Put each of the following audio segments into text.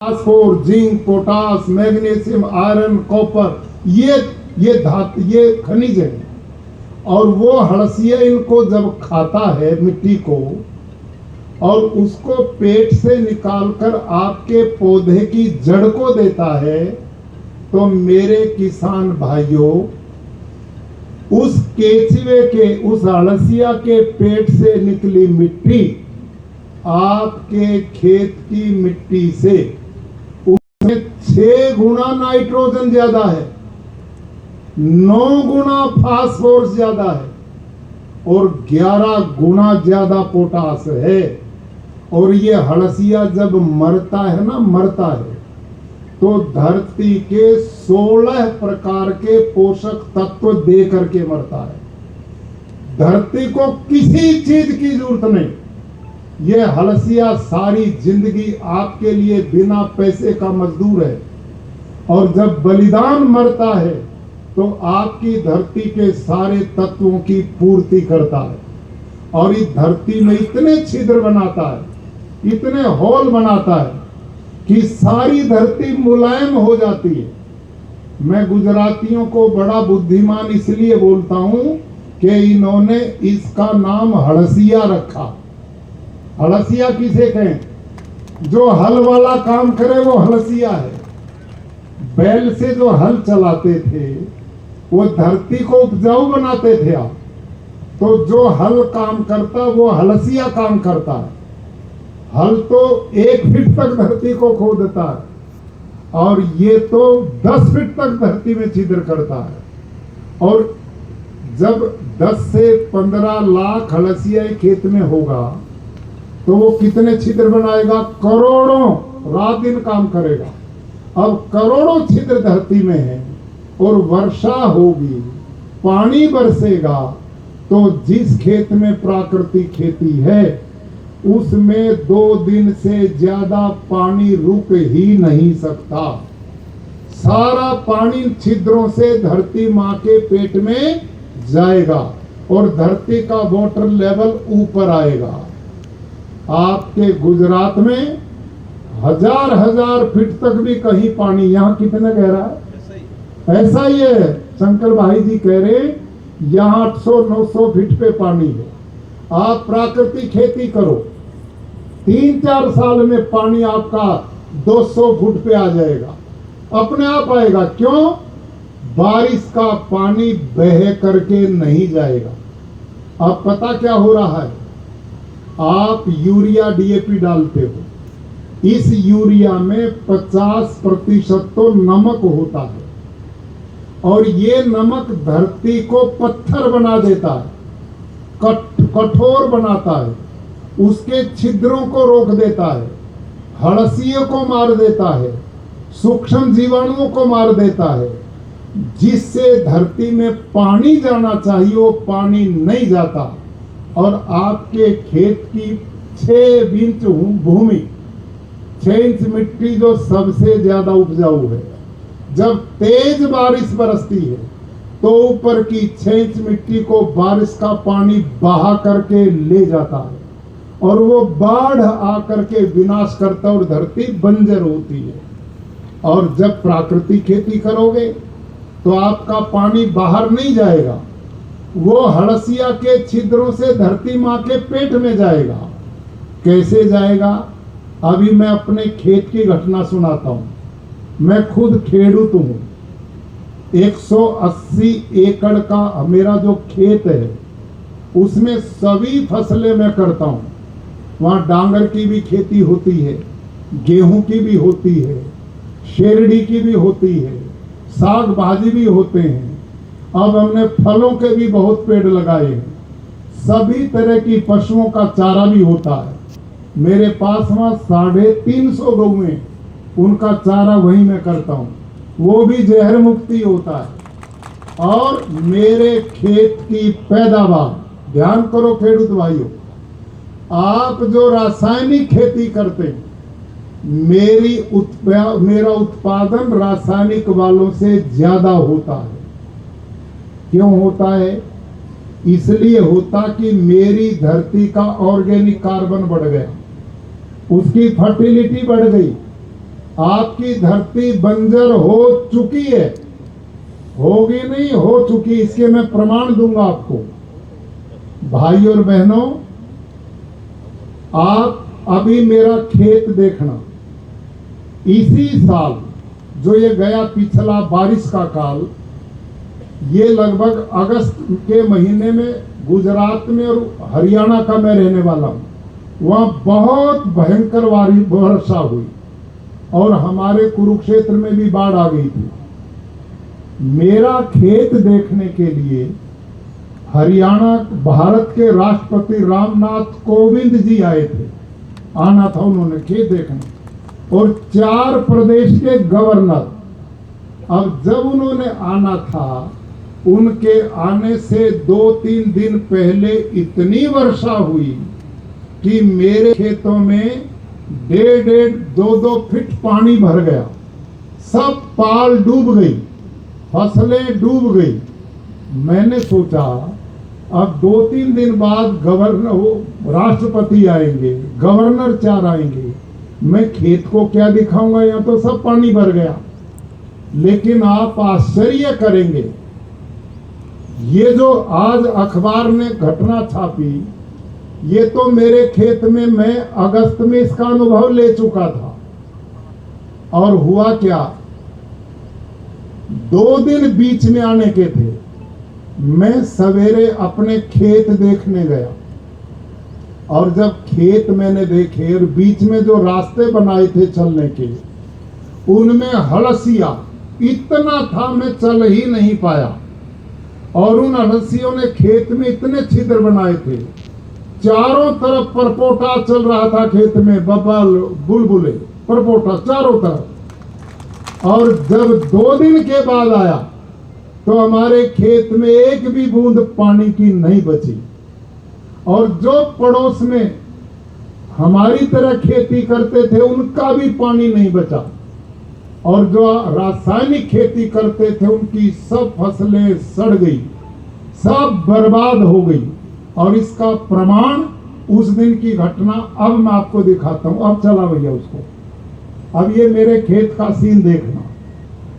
Phosphor, zinc, potash, magnesium, iron, copper, ये खनिज है। और वो हड़सिया इनको जब खाता है मिट्टी को और उसको पेट से निकालकर आपके पौधे की जड़ को देता है, तो मेरे किसान भाइयों, उस केचुए के, उस हड़सिया के पेट से निकली मिट्टी आपके खेत की मिट्टी से 6 गुना नाइट्रोजन ज्यादा है, 9 गुना फास्फोरस ज्यादा है और 11 गुना ज्यादा पोटास है। और ये हड़सिया जब मरता है ना, तो धरती के 16 प्रकार के पोषक तत्व दे करके मरता है। धरती को किसी चीज की जरूरत नहीं। ये हड़सिया सारी जिंदगी आपके लिए बिना पैसे का मजदूर है और जब बलिदान मरता है तो आपकी धरती के सारे तत्वों की पूर्ति करता है। और इस धरती में इतने छिद्र बनाता है, इतने होल बनाता है कि सारी धरती मुलायम हो जाती है। मैं गुजरातियों को बड़ा बुद्धिमान इसलिए बोलता हूं कि इन्होंने इसका नाम हड़सिया रखा। हड़सिया किसे कहें? जो हल वाला काम करे वो हड़सिया है। बैल से जो हल चलाते थे वो धरती को उपजाऊ बनाते थे आप, तो जो हल काम करता वो हड़सिया काम करता है। हल तो 1 फीट तक धरती को खोदता है और ये तो 10 फीट तक धरती में छिद्र करता है। और जब 10 से 15 लाख हड़सिया खेत में होगा तो वो कितने छिद्र बनाएगा? करोड़ों, रात दिन काम करेगा। अब करोड़ों छिद्र धरती में है और वर्षा होगी, पानी बरसेगा, तो जिस खेत में प्राकृतिक खेती है उसमें 2 दिन से ज्यादा पानी रुक ही नहीं सकता। सारा पानी छिद्रों से धरती माँ के पेट में जाएगा और धरती का वाटर लेवल ऊपर आएगा। आपके गुजरात में हजार फीट तक भी कहीं पानी, यहाँ कितना गहरा है? ऐसा ही है। शंकर भाई जी कह रहे यहाँ 800-900 फीट पे पानी है। आप प्राकृतिक खेती करो, 3-4 साल में पानी आपका 200 फुट पे आ जाएगा, अपने आप आएगा। क्यों? बारिश का पानी बह करके नहीं जाएगा। अब पता क्या हो रहा है? आप यूरिया डीएपी डालते हो, इस यूरिया में 50% तो नमक होता है और ये नमक धरती को पत्थर बना देता है, कठोर बनाता है, उसके छिद्रों को रोक देता है, हड़सियों को मार देता है, सूक्ष्म जीवाणुओं को मार देता है, जिससे धरती में पानी जाना चाहिए वो पानी नहीं जाता। और आपके खेत की 6 इंच भूमि, 6 इंच मिट्टी जो सबसे ज्यादा उपजाऊ है, जब तेज बारिश बरसती है तो ऊपर की 6 इंच मिट्टी को बारिश का पानी बहा करके ले जाता है और वो बाढ़ आकर के विनाश करता और धरती बंजर होती है। और जब प्राकृतिक खेती करोगे तो आपका पानी बाहर नहीं जाएगा, वो हड़सिया के छिद्रों से धरती माँ के पेट में जाएगा। कैसे जाएगा? अभी मैं अपने खेत की घटना सुनाता हूं। मैं खुद खेडूत हूं। 180 एकड़ का मेरा जो खेत है उसमें सभी फसलें मैं करता हूं। वहां डांगर की भी खेती होती है, गेहूं की भी होती है, शेरडी की भी होती है, साग भाजी भी होते हैं। अब हमने फलों के भी बहुत पेड़ लगाए हैं, सभी तरह की पशुओं का चारा भी होता है। मेरे पास वहां 350 गौएं, उनका चारा वहीं मैं करता हूं, वो भी जहर मुक्ति होता है। और मेरे खेत की पैदावार, ध्यान करो खेडूत भाइयों, आप जो रासायनिक खेती करते हैं, मेरा उत्पादन रासायनिक वालों से ज्यादा होता है। क्यों होता है? इसलिए होता कि मेरी धरती का ऑर्गेनिक कार्बन बढ़ गया, उसकी फर्टिलिटी बढ़ गई आपकी धरती बंजर हो चुकी है, होगी नहीं, हो चुकी, इसके मैं प्रमाण दूंगा आपको। भाई और बहनों, आप अभी मेरा खेत देखना, इसी साल जो ये गया पिछला बारिश का काल, ये लगभग अगस्त के महीने में गुजरात में और हरियाणा का मैं रहने वाला हूँ, वहाँ बहुत भयंकर वर्षा हुई और हमारे कुरुक्षेत्र में भी बाढ़ आ गई थी। मेरा खेत देखने के लिए हरियाणा भारत के राष्ट्रपति रामनाथ कोविंद जी आए थे, आना था उन्होंने खेत देखने, और 4 प्रदेश के गवर्नर। अब जब उन्होंने आना था, उनके आने से 2-3 दिन पहले इतनी वर्षा हुई कि मेरे खेतों में 1.5 2-2 फीट पानी भर गया, सब पाल डूब गई, फसलें डूब गई। मैंने सोचा अब 2-3 दिन बाद राष्ट्रपति आएंगे, गवर्नर 4 आएंगे, मैं खेत को क्या दिखाऊंगा, यहाँ तो सब पानी भर गया। लेकिन आप आश्चर्य करेंगे, ये जो आज अखबार ने घटना छापी, ये तो मेरे खेत में मैं अगस्त में इसका अनुभव ले चुका था। और हुआ क्या, 2 दिन बीच में आने के थे। मैं सवेरे अपने खेत देखने गया, और जब खेत मैंने देखे और बीच में जो रास्ते बनाए थे चलने के, उनमें हड़सिया इतना था, मैं चल ही नहीं पाया। और उन हड़सियों ने खेत में इतने छिद्र बनाए थे, चारों तरफ परपोटा चल रहा था खेत में, बबल बुलबुले परपोटा चारों तरफ। और जब 2 दिन के बाद आया तो हमारे खेत में एक भी बूंद पानी की नहीं बची। और जो पड़ोस में हमारी तरह खेती करते थे, उनका भी पानी नहीं बचा। और जो रासायनिक खेती करते थे, उनकी सब फसलें सड़ गई, सब बर्बाद हो गई। और इसका प्रमाण उस दिन की घटना अब मैं आपको दिखाता हूं। अब चला भैया उसको। अब ये मेरे खेत का सीन देखना,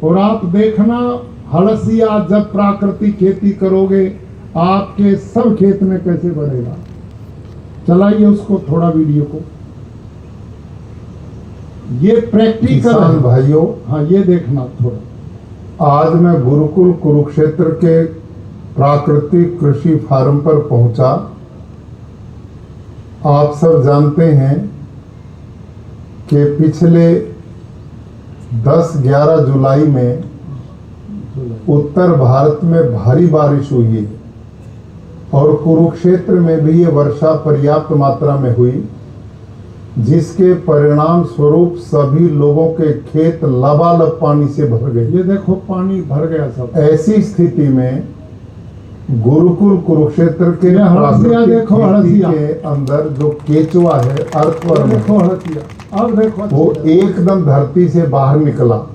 और आप देखना हड़सिया जब प्राकृतिक खेती करोगे आपके सब खेत में कैसे बढ़ेगा। चलाइए उसको थोड़ा वीडियो को। ये प्रैक्टिकल है भाइयों। हाँ, ये देखना थोड़ा। आज मैं गुरुकुल कुरुक्षेत्र के प्राकृतिक कृषि फार्म पर पहुंचा। आप सब जानते हैं कि पिछले 10-11 जुलाई में उत्तर भारत में भारी बारिश हुई है, और कुरुक्षेत्र में भी ये वर्षा पर्याप्त मात्रा में हुई, जिसके परिणाम स्वरूप सभी लोगों के खेत लबालब पानी से भर गए। ये देखो पानी भर गया सब। ऐसी स्थिति में गुरुकुल कुरुक्षेत्र के प्राकृतिक खेती के अंदर जो केचुआ है, अर्थवर्म, देखो हड़सिया, अब देखो वो एकदम धरती से बाहर निकला।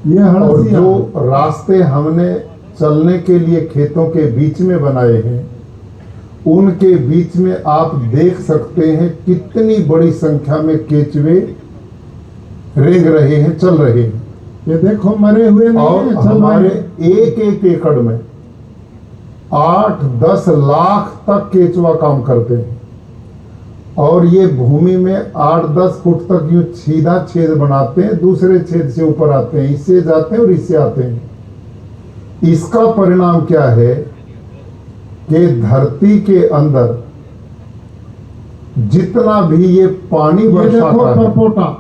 ये और जो रास्ते हमने चलने के लिए खेतों के बीच में बनाए हैं, उनके बीच में आप देख सकते हैं कितनी बड़ी संख्या में केचुए रेंग रहे हैं, चल रहे हैं। ये देखो मरे हुए नहीं और हैं, हमारे एक एकड़ में 8-10 लाख तक केचुआ काम करते हैं। और ये भूमि में 8-10 फुट तक यूं सीधा छेद बनाते हैं, दूसरे छेद से ऊपर आते हैं, इससे जाते हैं और इससे आते हैं। इसका परिणाम क्या है कि धरती के अंदर जितना भी ये पानी वर्षा का है,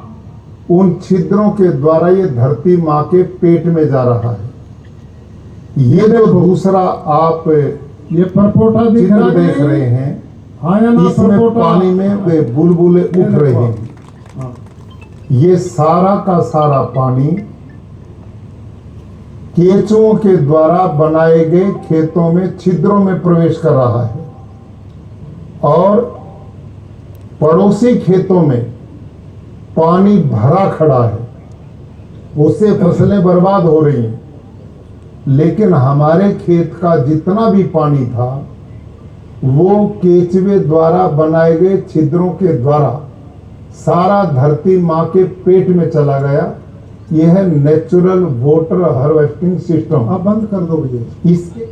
उन छिद्रों के द्वारा ये धरती माँ के पेट में जा रहा है। ये जो दूसरा आप ये परपोटा चित्र देख रहे हैं, हाँ या ना, इसमें पानी में वे बुलबुले उठ रहे हैं। हाँ। ये सारा का सारा पानी केचुओं के द्वारा बनाए गए खेतों में छिद्रों में प्रवेश कर रहा है, और पड़ोसी खेतों में पानी भरा खड़ा है, उससे फसलें बर्बाद हो रही हैं। लेकिन हमारे खेत का जितना भी पानी था, वो केचुए द्वारा बनाए गए छिद्रों के द्वारा सारा धरती माँ के पेट में चला गया। यह है नेचुरल वाटर हार्वेस्टिंग सिस्टम। अब बंद कर दो भैया। इसके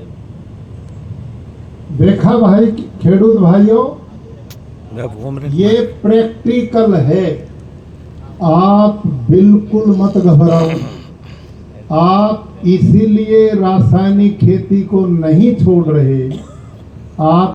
देखा भाई खेडूत भाइयों, घूम रहे ये प्रैक्टिकल है। आप बिल्कुल मत घबराओ। आप इसीलिए रासायनिक खेती को नहीं छोड़ रहे। आप